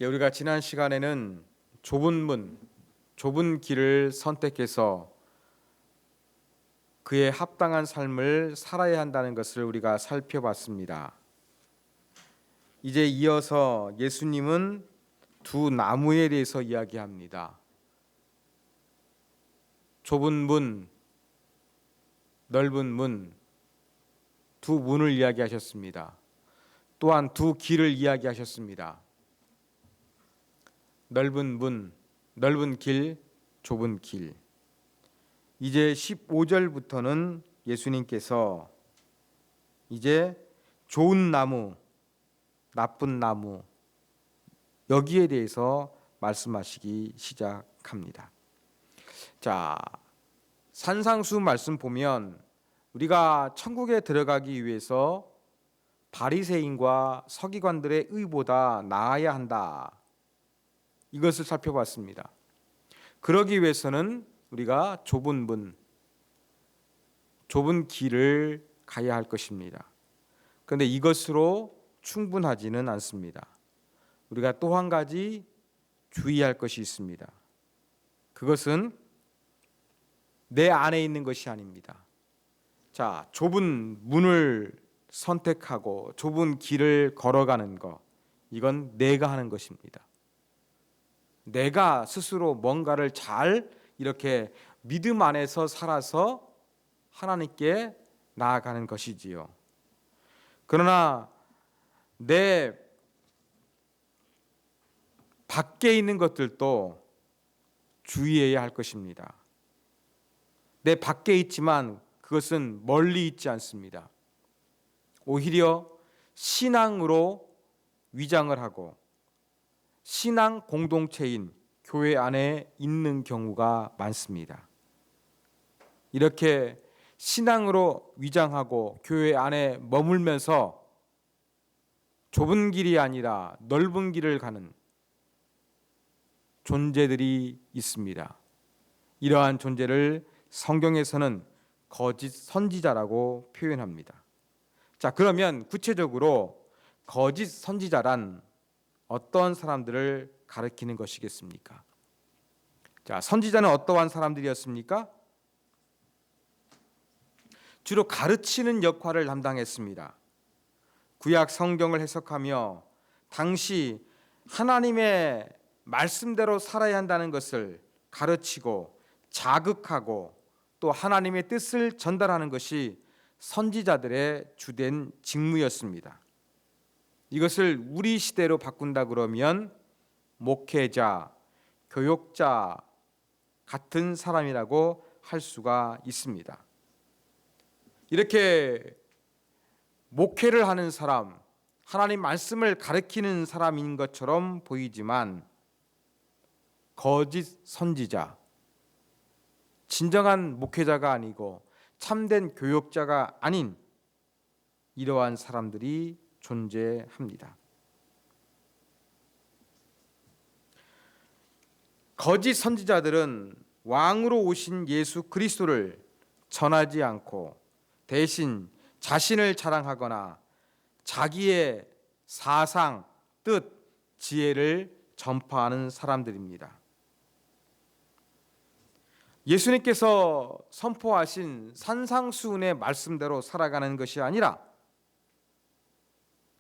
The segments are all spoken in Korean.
우리가 지난 시간에는 좁은 문, 좁은 길을 선택해서 그에 합당한 삶을 살아야 한다는 것을 우리가 살펴봤습니다. 이제 이어서 예수님은 두 나무에 대해서 이야기합니다. 좁은 문, 넓은 문, 두 문을 이야기하셨습니다. 또한 두 길을 이야기하셨습니다. 넓은 문, 넓은 길, 좁은 길. 이제 15절부터는 예수님께서 이제 좋은 나무, 나쁜 나무, 여기에 대해서 말씀하시기 시작합니다. 자, 산상수 말씀 보면 우리가 천국에 들어가기 위해서 바리새인과 서기관들의 의보다 나아야 한다. 이것을 살펴봤습니다. 그러기 위해서는 우리가 좁은 문, 좁은 길을 가야 할 것입니다. 그런데 이것으로 충분하지는 않습니다. 우리가 또 한 가지 주의할 것이 있습니다. 그것은 내 안에 있는 것이 아닙니다. 자, 좁은 문을 선택하고 좁은 길을 걸어가는 것, 이건 내가 하는 것입니다. 내가 스스로 뭔가를 잘 이렇게 믿음 안에서 살아서 하나님께 나아가는 것이지요. 그러나 내 밖에 있는 것들도 주의해야 할 것입니다. 내 밖에 있지만 그것은 멀리 있지 않습니다. 오히려 신앙으로 위장을 하고 신앙 공동체인 교회 안에 있는 경우가 많습니다. 이렇게 신앙으로 위장하고 교회 안에 머물면서 좁은 길이 아니라 넓은 길을 가는 존재들이 있습니다. 이러한 존재를 성경에서는 거짓 선지자라고 표현합니다. 자, 그러면 구체적으로 거짓 선지자란 어떤 사람들을 가리키는 것이겠습니까? 자, 선지자는 어떠한 사람들이었습니까? 주로 가르치는 역할을 담당했습니다. 구약 성경을 해석하며 당시 하나님의 말씀대로 살아야 한다는 것을 가르치고 자극하고 또 하나님의 뜻을 전달하는 것이 선지자들의 주된 직무였습니다. 이것을 우리 시대로 바꾼다 그러면 목회자, 교역자 같은 사람이라고 할 수가 있습니다. 이렇게 목회를 하는 사람, 하나님 말씀을 가르치는 사람인 것처럼 보이지만 거짓 선지자, 진정한 목회자가 아니고 참된 교역자가 아닌 이러한 사람들이 존재합니다. 거짓 선지자들은 왕으로 오신 예수 그리스도를 전하지 않고 대신 자신을 자랑하거나 자기의 사상, 뜻, 지혜를 전파하는 사람들입니다. 예수님께서 선포하신 산상수훈의 말씀대로 살아가는 것이 아니라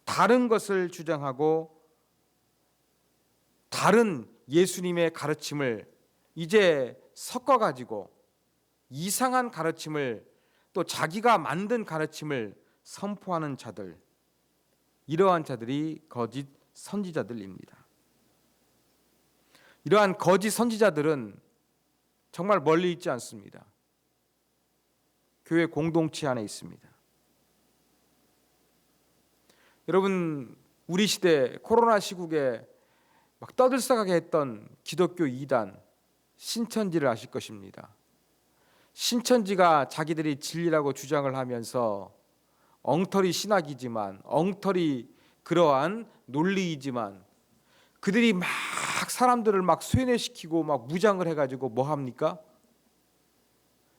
다른 것을 주장하고 다른 예수님의 가르침을 이제 섞어가지고 이상한 가르침을 또 자기가 만든 가르침을 선포하는 자들, 이러한 자들이 거짓 선지자들입니다. 이러한 거짓 선지자들은 정말 멀리 있지 않습니다. 교회 공동체 안에 있습니다. 여러분, 우리 시대 코로나 시국에 막 떠들썩하게 했던 기독교 이단 신천지를 아실 것입니다. 신천지가 자기들이 진리라고 주장을 하면서 엉터리 신학이지만 엉터리 그러한 논리이지만 그들이 막 사람들을 막 쇠뇌시키고 막 무장을 해가지고 뭐 합니까?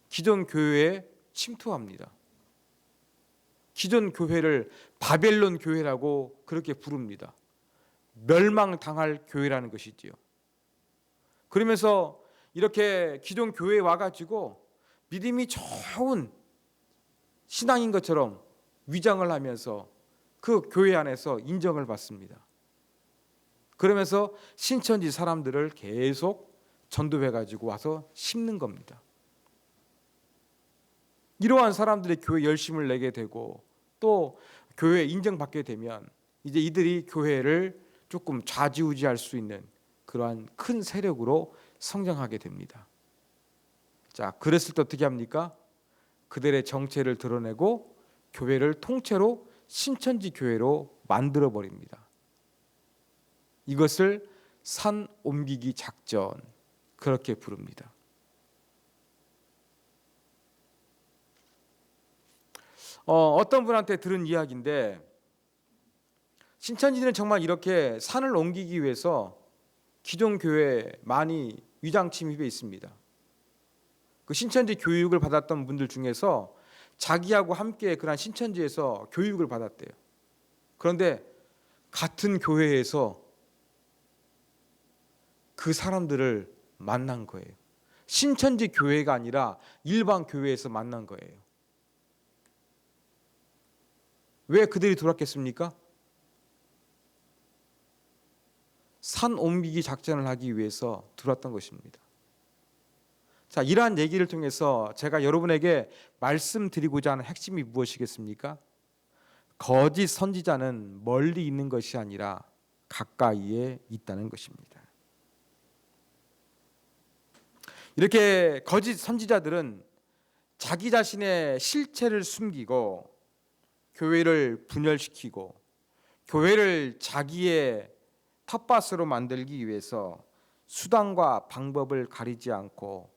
기존 교회에 침투합니다. 기존 교회를 바벨론 교회라고 그렇게 부릅니다. 멸망당할 교회라는 것이지요. 그러면서 이렇게 기존 교회에 와가지고 믿음이 좋은 신앙인 것처럼 위장을 하면서 그 교회 안에서 인정을 받습니다. 그러면서 신천지 사람들을 계속 전도해가지고 와서 심는 겁니다. 이러한 사람들이 교회 열심을 내게 되고 또 교회에 인정받게 되면 이제 이들이 교회를 조금 좌지우지할 수 있는 그러한 큰 세력으로 성장하게 됩니다. 자, 그랬을 때 어떻게 합니까? 그들의 정체를 드러내고 교회를 통째로 신천지 교회로 만들어 버립니다. 이것을 산 옮기기 작전, 그렇게 부릅니다. 어떤 분한테 들은 이야기인데, 신천지는 정말 이렇게 산을 옮기기 위해서 기존 교회에 많이 위장 침입해 있습니다. 그 신천지 교육을 받았던 분들 중에서 자기하고 함께 그런 신천지에서 교육을 받았대요. 그런데 같은 교회에서 그 사람들을 만난 거예요. 신천지 교회가 아니라 일반 교회에서 만난 거예요. 왜 그들이 돌았겠습니까? 산 옮기기 작전을 하기 위해서 들어왔던 것입니다. 자, 이러한 얘기를 통해서 제가 여러분에게 말씀드리고자 하는 핵심이 무엇이겠습니까? 거짓 선지자는 멀리 있는 것이 아니라 가까이에 있다는 것입니다. 이렇게 거짓 선지자들은 자기 자신의 실체를 숨기고 교회를 분열시키고 교회를 자기의 텃밭으로 만들기 위해서 수단과 방법을 가리지 않고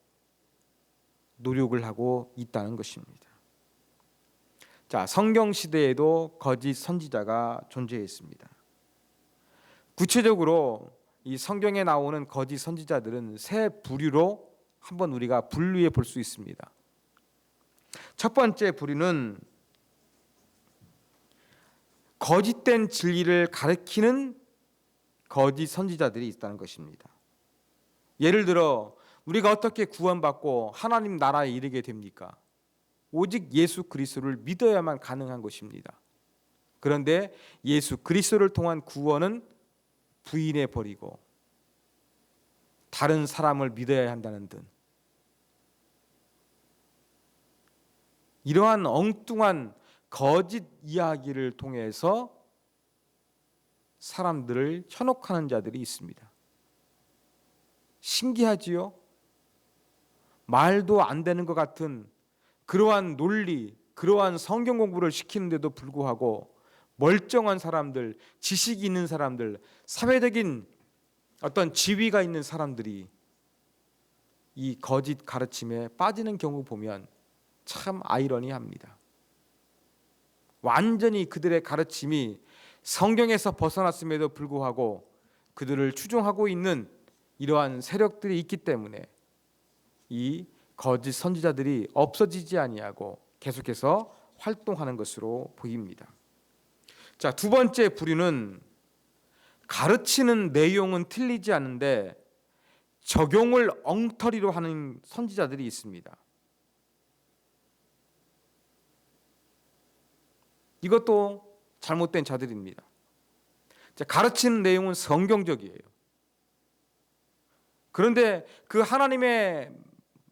노력을 하고 있다는 것입니다. 자, 성경 시대에도 거짓 선지자가 존재했습니다. 구체적으로 이 성경에 나오는 거짓 선지자들은 세 부류로 한번 우리가 분류해 볼 수 있습니다. 첫 번째 부류는 거짓된 진리를 가르치는 거짓 선지자들이 있다는 것입니다. 예를 들어 우리가 어떻게 구원받고 하나님 나라에 이르게 됩니까? 오직 예수 그리스도를 믿어야만 가능한 것입니다. 그런데 예수 그리스도를 통한 구원은 부인해 버리고 다른 사람을 믿어야 한다는 듯, 이러한 엉뚱한 거짓 이야기를 통해서 사람들을 현혹하는 자들이 있습니다. 신기하지요? 말도 안 되는 것 같은 그러한 논리, 그러한 성경 공부를 시키는데도 불구하고 멀쩡한 사람들, 지식이 있는 사람들, 사회적인 어떤 지위가 있는 사람들이 이 거짓 가르침에 빠지는 경우 보면 참 아이러니합니다. 완전히 그들의 가르침이 성경에서 벗어났음에도 불구하고 그들을 추종하고 있는 이러한 세력들이 있기 때문에 이 거짓 선지자들이 없어지지 아니하고 계속해서 활동하는 것으로 보입니다. 자, 두 번째 부류는 가르치는 내용은 틀리지 않은데 적용을 엉터리로 하는 선지자들이 있습니다. 이것도 잘못된 자들입니다. 자, 가르치는 내용은 성경적이에요. 그런데 그 하나님의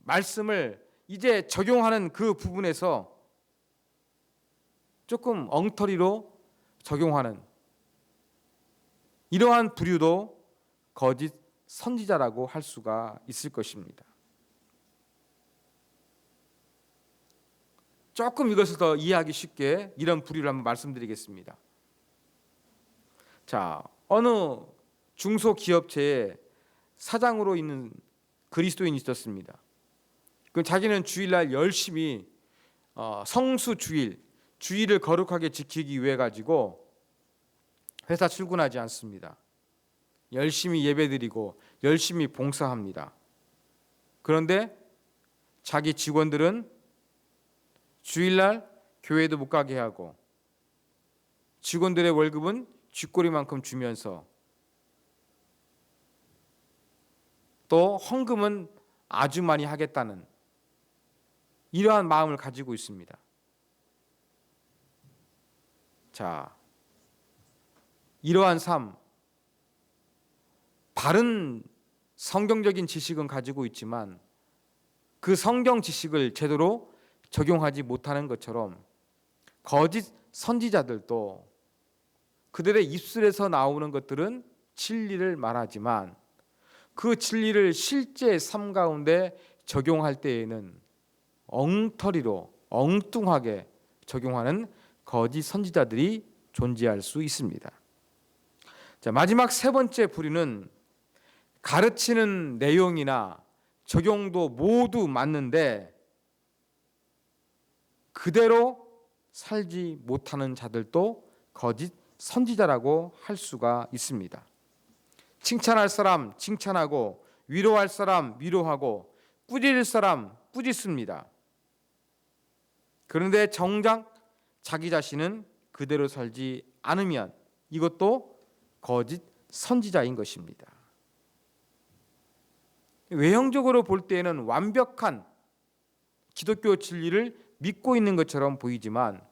말씀을 이제 적용하는 그 부분에서 조금 엉터리로 적용하는 이러한 부류도 거짓 선지자라고 할 수가 있을 것입니다. 조금 이것을 더 이해하기 쉽게 이런 부류를 한번 말씀드리겠습니다. 자, 어느 중소기업체에 사장으로 있는 그리스도인이 있었습니다. 그 자기는 주일날 열심히 성수주일, 주일을 거룩하게 지키기 위해 가지고 회사 출근하지 않습니다. 열심히 예배드리고 열심히 봉사합니다. 그런데 자기 직원들은 주일날 교회도 못 가게 하고 직원들의 월급은 쥐꼬리만큼 주면서 또 헌금은 아주 많이 하겠다는 이러한 마음을 가지고 있습니다. 자, 이러한 삶, 바른 성경적인 지식은 가지고 있지만 그 성경 지식을 제대로 적용하지 못하는 것처럼 거짓 선지자들도 그들의 입술에서 나오는 것들은 진리를 말하지만 그 진리를 실제 삶 가운데 적용할 때에는 엉터리로 엉뚱하게 적용하는 거짓 선지자들이 존재할 수 있습니다. 자, 마지막 세 번째 부류는 가르치는 내용이나 적용도 모두 맞는데 그대로 살지 못하는 자들도 거짓 선지자라고 할 수가 있습니다. 칭찬할 사람 칭찬하고 위로할 사람 위로하고 꾸짖을 사람 꾸짖습니다. 그런데 정작 자기 자신은 그대로 살지 않으면 이것도 거짓 선지자인 것입니다. 외형적으로 볼 때에는 완벽한 기독교 진리를 믿고 있는 것처럼 보이지만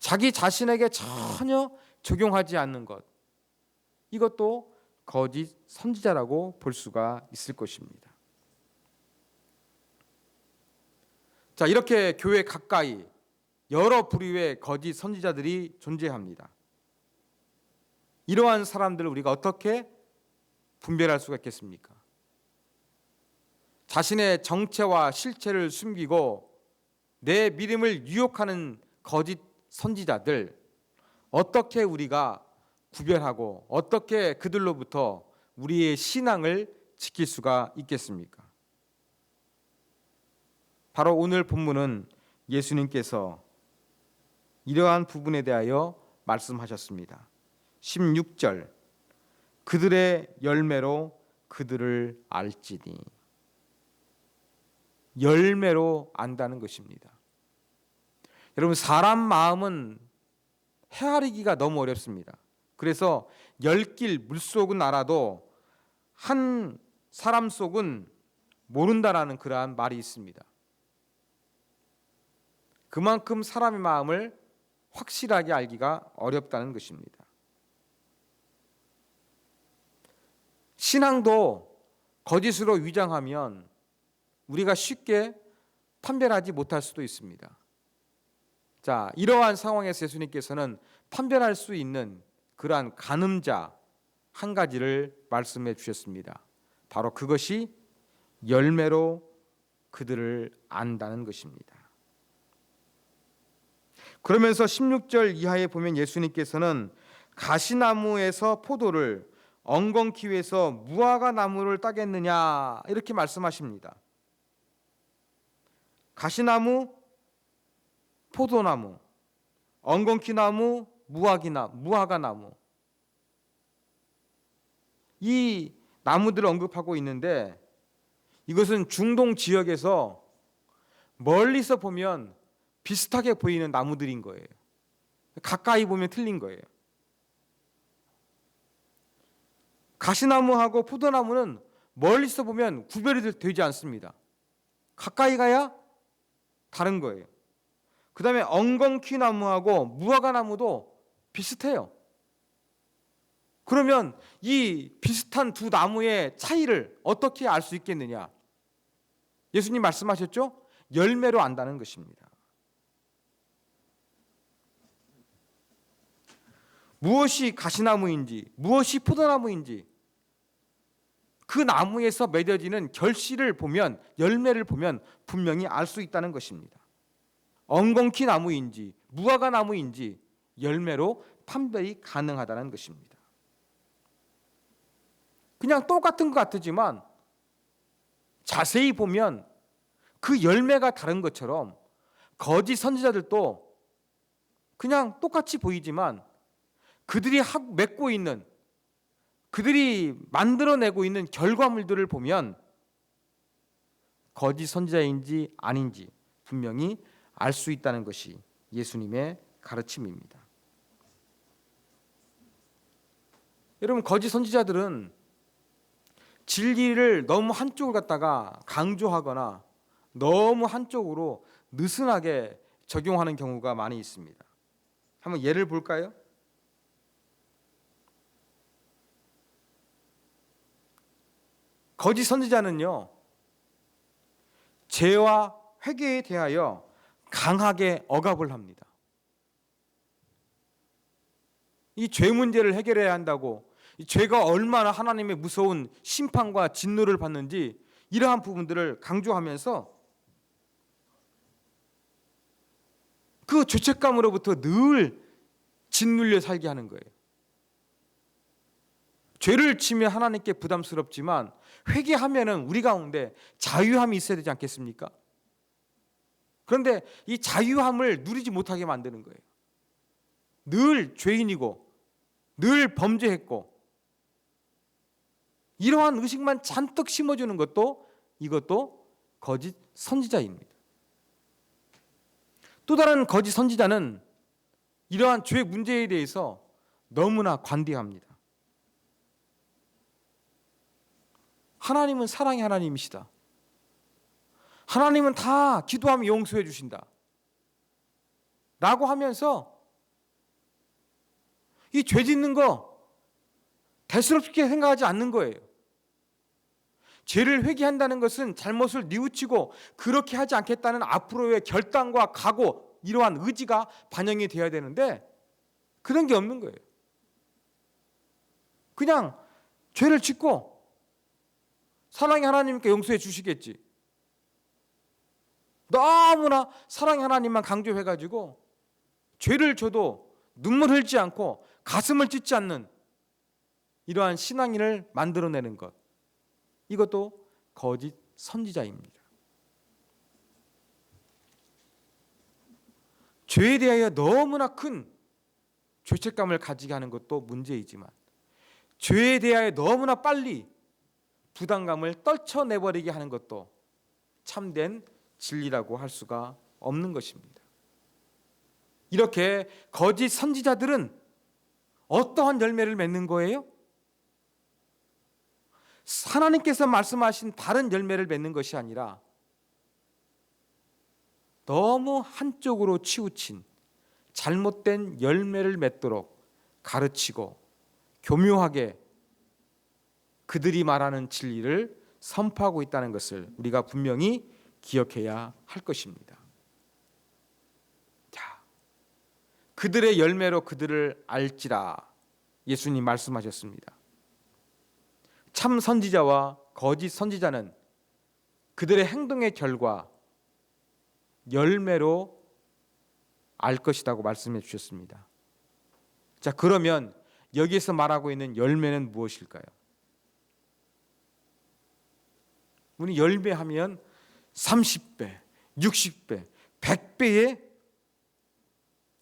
자기 자신에게 전혀 적용하지 않는 것, 이것도 거짓 선지자라고 볼 수가 있을 것입니다. 자, 이렇게 교회 가까이 여러 부류의 거짓 선지자들이 존재합니다. 이러한 사람들을 우리가 어떻게 분별할 수가 있겠습니까? 자신의 정체와 실체를 숨기고 내 믿음을 유혹하는 거짓 선지자들, 어떻게 우리가 구별하고 어떻게 그들로부터 우리의 신앙을 지킬 수가 있겠습니까? 바로 오늘 본문은 예수님께서 이러한 부분에 대하여 말씀하셨습니다. 16절, 그들의 열매로 그들을 알지니. 열매로 안다는 것입니다. 여러분, 사람 마음은 헤아리기가 너무 어렵습니다. 그래서 열길 물속은 알아도 한 사람 속은 모른다라는 그러한 말이 있습니다. 그만큼 사람의 마음을 확실하게 알기가 어렵다는 것입니다. 신앙도 거짓으로 위장하면 우리가 쉽게 판별하지 못할 수도 있습니다. 자, 이러한 상황에서 예수님께서는 판별할 수 있는 그러한 가늠자 한 가지를 말씀해 주셨습니다. 바로 그것이 열매로 그들을 안다는 것입니다. 그러면서 16절 이하에 보면 예수님께서는 가시나무에서 포도를 엉겅퀴 위에서 무화과 나무를 따겠느냐 이렇게 말씀하십니다. 가시나무, 포도나무, 엉겅퀴나무, 무화과 나무, 이 나무들을 언급하고 있는데 이것은 중동 지역에서 멀리서 보면 비슷하게 보이는 나무들인 거예요. 가까이 보면 틀린 거예요. 가시나무하고 포도나무는 멀리서 보면 구별이 되지 않습니다. 가까이 가야 다른 거예요. 그 다음에 엉겅퀴 나무하고 무화과 나무도 비슷해요. 그러면 이 비슷한 두 나무의 차이를 어떻게 알 수 있겠느냐? 예수님 말씀하셨죠? 열매로 안다는 것입니다. 무엇이 가시나무인지 무엇이 포도나무인지 그 나무에서 맺어지는 결실을 보면, 열매를 보면 분명히 알 수 있다는 것입니다. 엉겅퀴 나무인지 무화과 나무인지 열매로 판별이 가능하다는 것입니다. 그냥 똑같은 것 같지만 자세히 보면 그 열매가 다른 것처럼 거짓 선지자들도 그냥 똑같이 보이지만 그들이 맺고 있는, 그들이 만들어내고 있는 결과물들을 보면 거짓 선지자인지 아닌지 분명히 알 수 있다는 것이 예수님의 가르침입니다. 여러분, 거짓 선지자들은 진리를 너무 한쪽을 갖다가 강조하거나 너무 한쪽으로 느슨하게 적용하는 경우가 많이 있습니다. 한번 예를 볼까요? 거짓 선지자는요, 죄와 회개에 대하여 강하게 억압을 합니다. 이 죄 문제를 해결해야 한다고, 이 죄가 얼마나 하나님의 무서운 심판과 진노를 받는지 이러한 부분들을 강조하면서 그 죄책감으로부터 늘 짓눌려 살게 하는 거예요. 죄를 지면 하나님께 부담스럽지만 회개하면은 우리 가운데 자유함이 있어야 되지 않겠습니까? 그런데 이 자유함을 누리지 못하게 만드는 거예요. 늘 죄인이고 늘 범죄했고 이러한 의식만 잔뜩 심어주는 것도 이것도 거짓 선지자입니다. 또 다른 거짓 선지자는 이러한 죄 문제에 대해서 너무나 관대합니다. 하나님은 사랑의 하나님이시다. 하나님은 다 기도하면 용서해 주신다. 라고 하면서 이 죄 짓는 거 대수롭게 생각하지 않는 거예요. 죄를 회개한다는 것은 잘못을 뉘우치고 그렇게 하지 않겠다는 앞으로의 결단과 각오, 이러한 의지가 반영이 되어야 되는데 그런 게 없는 거예요. 그냥 죄를 짓고 사랑의 하나님께 용서해 주시겠지. 너무나 사랑의 하나님만 강조해가지고 죄를 져도 눈물 흘지 않고 가슴을 찢지 않는 이러한 신앙인을 만들어내는 것, 이것도 거짓 선지자입니다. 죄에 대하여 너무나 큰 죄책감을 가지게 하는 것도 문제이지만 죄에 대하여 너무나 빨리 부담감을 떨쳐내버리게 하는 것도 참된 진리라고 할 수가 없는 것입니다. 이렇게 거짓 선지자들은 어떠한 열매를 맺는 거예요? 하나님께서 말씀하신 다른 열매를 맺는 것이 아니라 너무 한쪽으로 치우친 잘못된 열매를 맺도록 가르치고 교묘하게 그들이 말하는 진리를 선포하고 있다는 것을 우리가 분명히 기억해야 할 것입니다. 자, 그들의 열매로 그들을 알지라 예수님 말씀하셨습니다. 참 선지자와 거짓 선지자는 그들의 행동의 결과 열매로 알 것이라고 말씀해 주셨습니다. 자, 그러면 여기에서 말하고 있는 열매는 무엇일까요? 우리 열매하면 30배, 60배, 100배의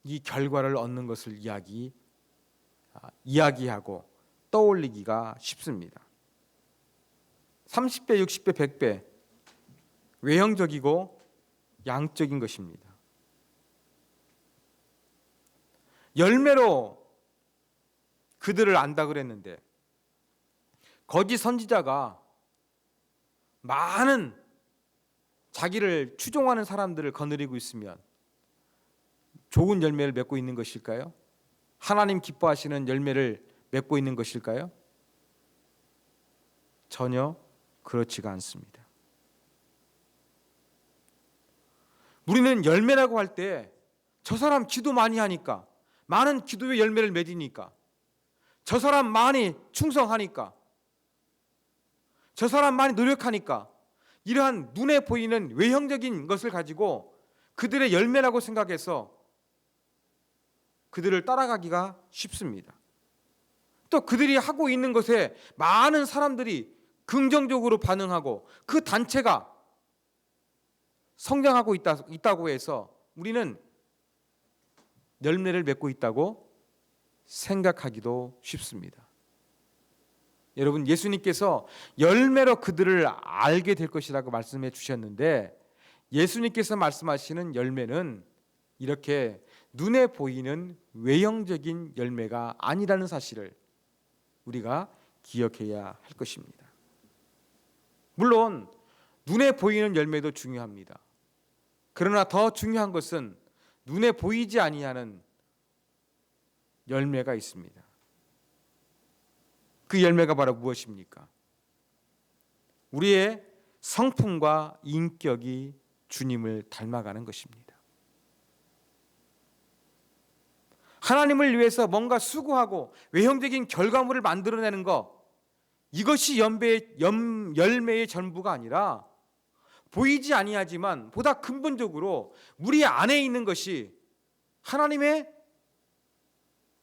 이 결과를 얻는 것을 이야기하고 떠올리기가 쉽습니다. 30배, 60배, 100배 외형적이고 양적인 것입니다. 열매로 그들을 안다 그랬는데 거짓 선지자가 많은 자기를 추종하는 사람들을 거느리고 있으면 좋은 열매를 맺고 있는 것일까요? 하나님 기뻐하시는 열매를 맺고 있는 것일까요? 전혀 그렇지가 않습니다. 우리는 열매라고 할 때 저 사람 기도 많이 하니까, 많은 기도의 열매를 맺으니까, 저 사람 많이 충성하니까, 저 사람 많이 노력하니까, 이러한 눈에 보이는 외형적인 것을 가지고 그들의 열매라고 생각해서 그들을 따라가기가 쉽습니다. 또 그들이 하고 있는 것에 많은 사람들이 긍정적으로 반응하고 그 단체가 성장하고 있다고 해서 우리는 열매를 맺고 있다고 생각하기도 쉽습니다. 여러분, 예수님께서 열매로 그들을 알게 될 것이라고 말씀해 주셨는데 예수님께서 말씀하시는 열매는 이렇게 눈에 보이는 외형적인 열매가 아니라는 사실을 우리가 기억해야 할 것입니다. 물론 눈에 보이는 열매도 중요합니다. 그러나 더 중요한 것은 눈에 보이지 아니하는 열매가 있습니다. 그 열매가 바로 무엇입니까? 우리의 성품과 인격이 주님을 닮아가는 것입니다. 하나님을 위해서 뭔가 수고하고 외형적인 결과물을 만들어내는 것, 이것이 열매의 전부가 아니라 보이지 아니하지만 보다 근본적으로 우리 안에 있는 것이 하나님의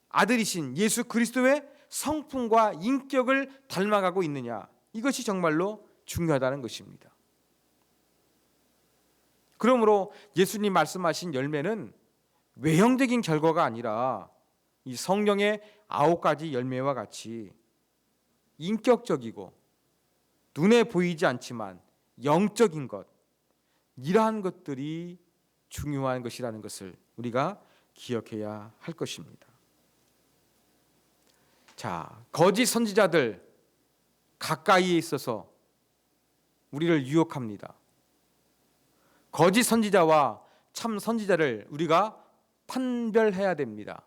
아들이신 예수 그리스도의 성품과 인격을 닮아가고 있느냐, 이것이 정말로 중요하다는 것입니다. 그러므로 예수님 말씀하신 열매는 외형적인 결과가 아니라 이 성령의 9가지 열매와 같이 인격적이고 눈에 보이지 않지만 영적인 것, 이러한 것들이 중요한 것이라는 것을 우리가 기억해야 할 것입니다. 자, 거짓 선지자들 가까이에 있어서 우리를 유혹합니다. 거짓 선지자와 참 선지자를 우리가 판별해야 됩니다.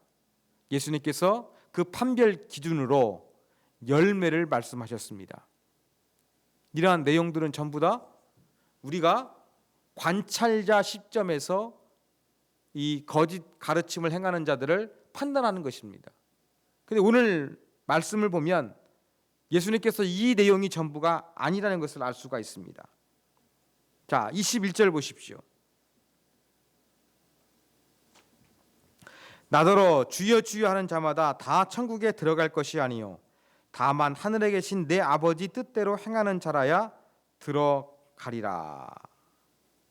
예수님께서 그 판별 기준으로 열매를 말씀하셨습니다. 이러한 내용들은 전부 다 우리가 관찰자 시점에서 이 거짓 가르침을 행하는 자들을 판단하는 것입니다. 그런데 오늘 말씀을 보면 예수님께서 이 내용이 전부가 아니라는 것을 알 수가 있습니다. 자, 21절 보십시오. 나더러 주여 주여 하는 자마다 다 천국에 들어갈 것이 아니요 다만 하늘에 계신 내 아버지 뜻대로 행하는 자라야 들어가리라.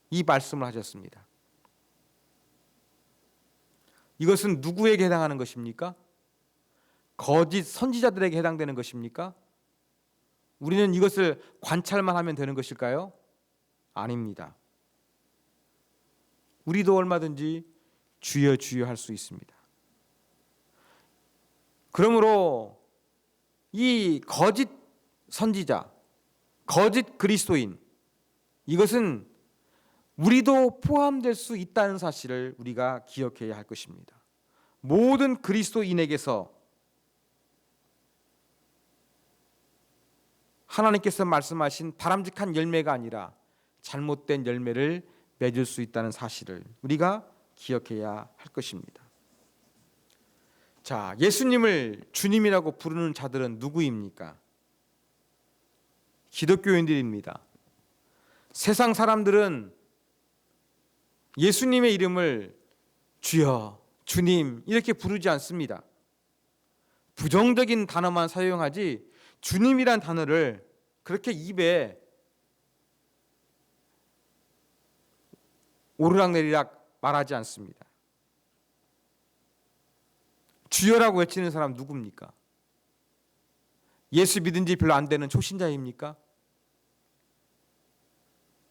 이 말씀을 하셨습니다. 이것은 누구에게 해당하는 것입니까? 거짓 선지자들에게 해당되는 것입니까? 우리는 이것을 관찰만 하면 되는 것일까요? 아닙니다. 우리도 얼마든지 주여 주여 할 수 있습니다. 그러므로 이 거짓 선지자, 거짓 그리스도인, 이것은 우리도 포함될 수 있다는 사실을 우리가 기억해야 할 것입니다. 모든 그리스도인에게서 하나님께서 말씀하신 바람직한 열매가 아니라 잘못된 열매를 맺을 수 있다는 사실을 우리가 기억해야 할 것입니다. 자, 예수님을 주님이라고 부르는 자들은 누구입니까? 기독교인들입니다. 세상 사람들은 예수님의 이름을 주여, 주님 이렇게 부르지 않습니다. 부정적인 단어만 사용하지 주님이란 단어를 그렇게 입에 오르락내리락 말하지 않습니다. 주여라고 외치는 사람 누굽니까? 예수 믿은 지 별로 안 되는 초신자입니까?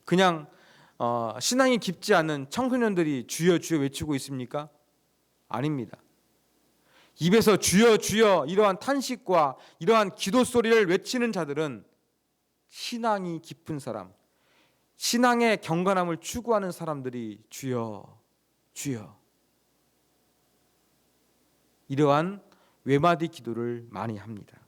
그냥 신앙이 깊지 않은 청소년들이 주여 주여 외치고 있습니까? 아닙니다. 입에서 주여 주여 이러한 탄식과 이러한 기도 소리를 외치는 자들은 신앙이 깊은 사람, 신앙의 경건함을 추구하는 사람들이 주여 주여 이러한 외마디 기도를 많이 합니다.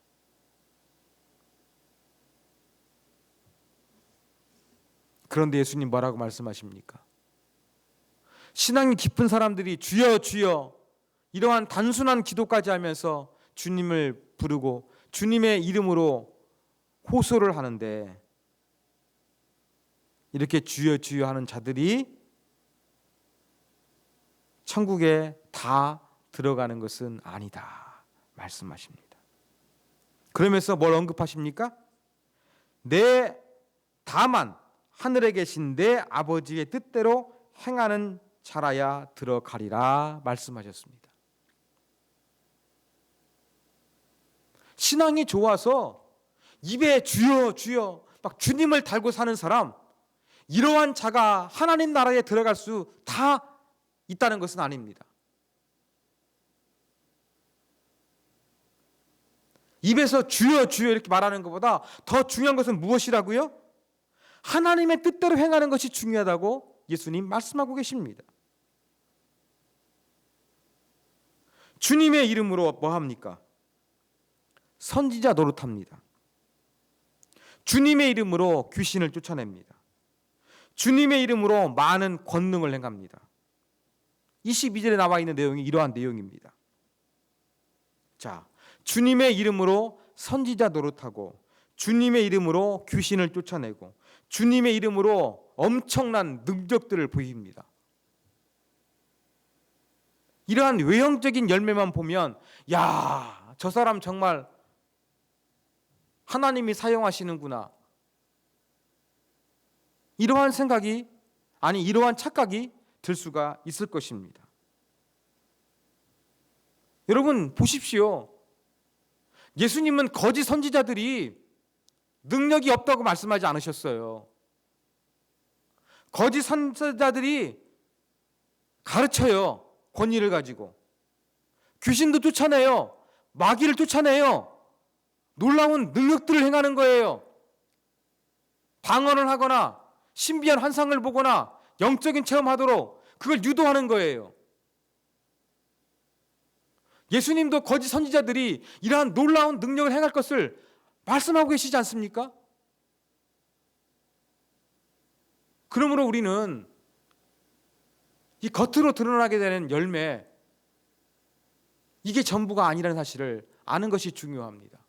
그런데 예수님 뭐라고 말씀하십니까? 신앙이 깊은 사람들이 주여 주여 이러한 단순한 기도까지 하면서 주님을 부르고 주님의 이름으로 호소를 하는데, 이렇게 주여 주여 하는 자들이 천국에 다 들어가는 것은 아니다 말씀하십니다. 그러면서 뭘 언급하십니까? 다만 하늘에 계신 내 아버지의 뜻대로 행하는 자라야 들어가리라 말씀하셨습니다. 신앙이 좋아서 입에 주여 주여 막 주님을 달고 사는 사람, 이러한 자가 하나님 나라에 들어갈 수 다 있다는 것은 아닙니다. 입에서 주여 주여 이렇게 말하는 것보다 더 중요한 것은 무엇이라고요? 하나님의 뜻대로 행하는 것이 중요하다고 예수님 말씀하고 계십니다. 주님의 이름으로 뭐 합니까? 선지자 노릇합니다. 주님의 이름으로 귀신을 쫓아냅니다. 주님의 이름으로 많은 권능을 행합니다. 22절에 나와 있는 내용이 이러한 내용입니다. 자, 주님의 이름으로 선지자 노릇하고 주님의 이름으로 귀신을 쫓아내고 주님의 이름으로 엄청난 능력들을 보입니다. 이러한 외형적인 열매만 보면 야, 저 사람 정말 하나님이 사용하시는구나. 이러한 생각이 이러한 착각이 들 수가 있을 것입니다. 여러분 보십시오. 예수님은 거짓 선지자들이 능력이 없다고 말씀하지 않으셨어요. 거짓 선지자들이 가르쳐요. 권위를 가지고. 귀신도 쫓아내요. 마귀를 쫓아내요. 놀라운 능력들을 행하는 거예요. 방언을 하거나 신비한 환상을 보거나 영적인 체험하도록 그걸 유도하는 거예요. 예수님도 거짓 선지자들이 이러한 놀라운 능력을 행할 것을 말씀하고 계시지 않습니까? 그러므로 우리는 이 겉으로 드러나게 되는 열매, 이게 전부가 아니라는 사실을 아는 것이 중요합니다.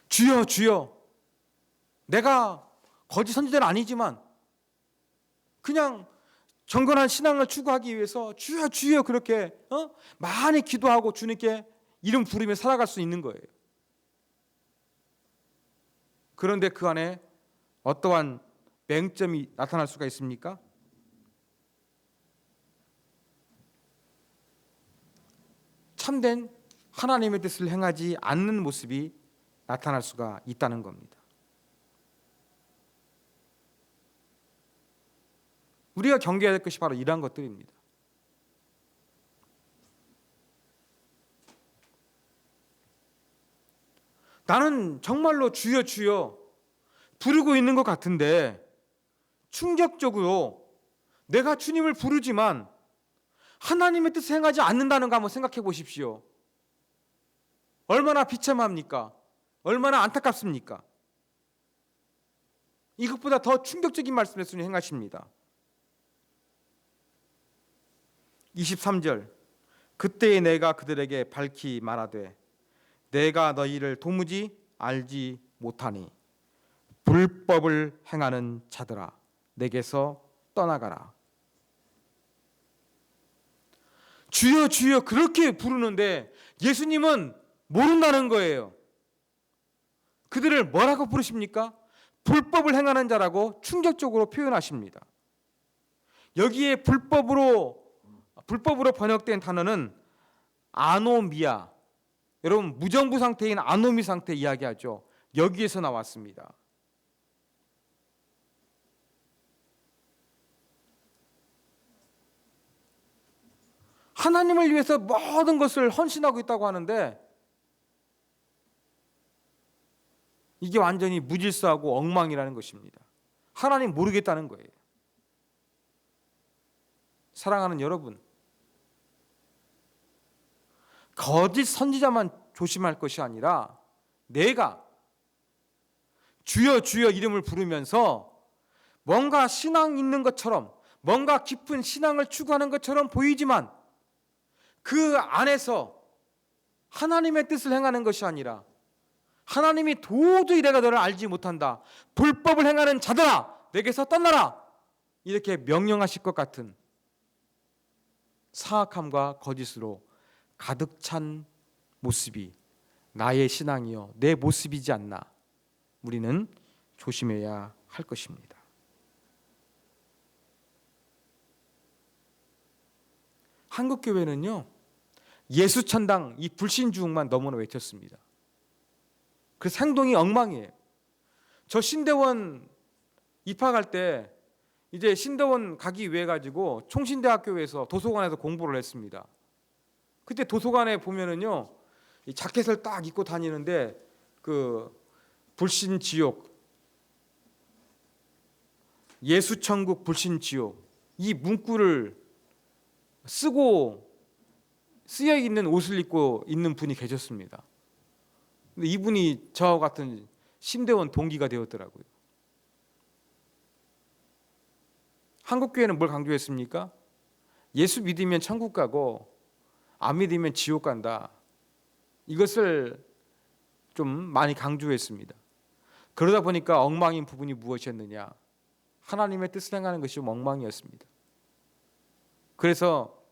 주여 주여, 내가 거짓 선지자는 아니지만 그냥 정건한 신앙을 추구하기 위해서 주여 주여 그렇게 많이 기도하고 주님께 이름 부르며 살아갈 수 있는 거예요. 그런데 그 안에 어떠한 맹점이 나타날 수가 있습니까? 참된 하나님의 뜻을 행하지 않는 모습이 나타날 수가 있다는 겁니다. 우리가 경계해야 될 것이 바로 이러한 것들입니다. 나는 정말로 주여 주여 부르고 있는 것 같은데 충격적으로 내가 주님을 부르지만 하나님의 뜻을 행하지 않는다는 거 한번 생각해 보십시오. 얼마나 비참합니까? 얼마나 안타깝습니까? 이것보다 더 충격적인 말씀을 예수님이 행하십니다. 23절, 그때에 내가 그들에게 밝히 말하되 내가 너희를 도무지 알지 못하니 불법을 행하는 자들아 내게서 떠나가라. 주여 주여 그렇게 부르는데 예수님은 모른다는 거예요. 그들을 뭐라고 부르십니까? 불법을 행하는 자라고 충격적으로 표현하십니다. 여기에 불법으로 번역된 단어는 아노미아, 여러분 무정부 상태인 아노미 상태 이야기하죠. 여기에서 나왔습니다. 하나님을 위해서 모든 것을 헌신하고 있다고 하는데 이게 완전히 무질서하고 엉망이라는 것입니다. 하나님 모르겠다는 거예요. 사랑하는 여러분, 거짓 선지자만 조심할 것이 아니라 내가 주여 주여 이름을 부르면서 뭔가 신앙 있는 것처럼 뭔가 깊은 신앙을 추구하는 것처럼 보이지만 그 안에서 하나님의 뜻을 행하는 것이 아니라 하나님이 도저히 내가 너를 알지 못한다, 불법을 행하는 자들아 내게서 떠나라, 이렇게 명령하실 것 같은 사악함과 거짓으로 가득 찬 모습이 나의 신앙이요 내 모습이지 않나, 우리는 조심해야 할 것입니다. 한국교회는요 예수천당 이 불신주의만 너무나 외쳤습니다. 그래서 행동이 엉망이에요. 저 신대원 입학할 때 이제 신대원 가기 위해 가지고 총신대학교에서 도서관에서 공부를 했습니다. 그때 도서관에 보면은요 이 자켓을 딱 입고 다니는데 그 불신 지옥, 예수 천국 불신 지옥 이 문구를 쓰고 쓰여 있는 옷을 입고 있는 분이 계셨습니다. 근데 이분이 저와 같은 심대원 동기가 되었더라고요. 한국 교회는 뭘 강조했습니까? 예수 믿으면 천국 가고 안 믿으면 지옥 간다. 이것을 좀 많이 강조했습니다. 그러다 보니까 엉망인 부분이 무엇이었느냐? 하나님의 뜻을 행하는 것이 엉망이었습니다. 그래서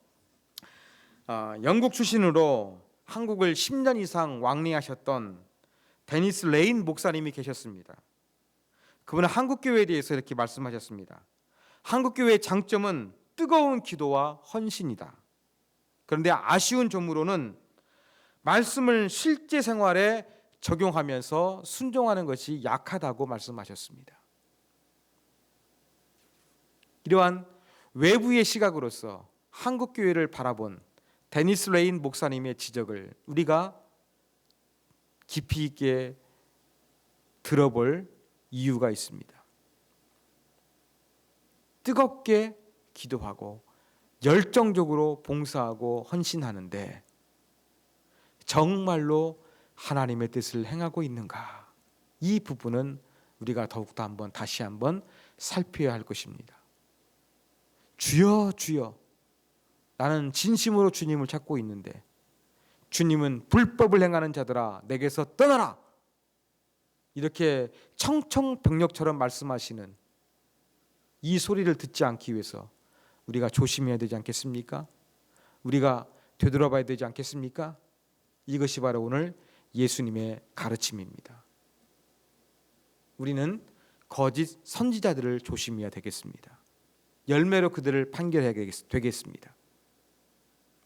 영국 출신으로 한국을 10년 이상 왕래하셨던 데니스 레인 목사님이 계셨습니다. 그분은 한국교회에 대해서 이렇게 말씀하셨습니다. 한국교회의 장점은 뜨거운 기도와 헌신이다. 그런데 아쉬운 점으로는 말씀을 실제 생활에 적용하면서 순종하는 것이 약하다고 말씀하셨습니다. 이러한 외부의 시각으로서 한국교회를 바라본 데니스 레인 목사님의 지적을 우리가 깊이 있게 들어볼 이유가 있습니다. 뜨겁게 기도하고 열정적으로 봉사하고 헌신하는데 정말로 하나님의 뜻을 행하고 있는가? 이 부분은 우리가 더욱더 다시 한번 살펴야 할 것입니다. 주여 주여 나는 진심으로 주님을 찾고 있는데 주님은 불법을 행하는 자들아 내게서 떠나라 이렇게 청청병력처럼 말씀하시는 이 소리를 듣지 않기 위해서 우리가 조심해야 되지 않겠습니까? 우리가 되돌아봐야 되지 않겠습니까? 이것이 바로 오늘 예수님의 가르침입니다. 우리는 거짓 선지자들을 조심해야 되겠습니다. 열매로 그들을 판결해야 되겠습니다.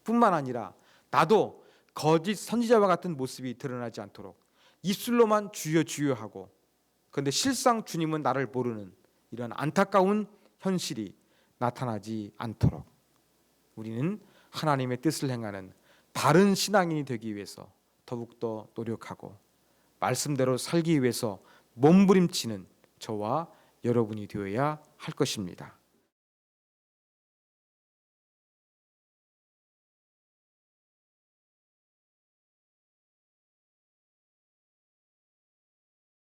뿐만 아니라 나도 거짓 선지자와 같은 모습이 드러나지 않도록 입술로만 주여 주여 하고 그런데 실상 주님은 나를 모르는 이런 안타까운 현실이 나타나지 않도록 우리는 하나님의 뜻을 행하는 바른 신앙인이 되기 위해서 더욱더 노력하고 말씀대로 살기 위해서 몸부림치는 저와 여러분이 되어야 할 것입니다.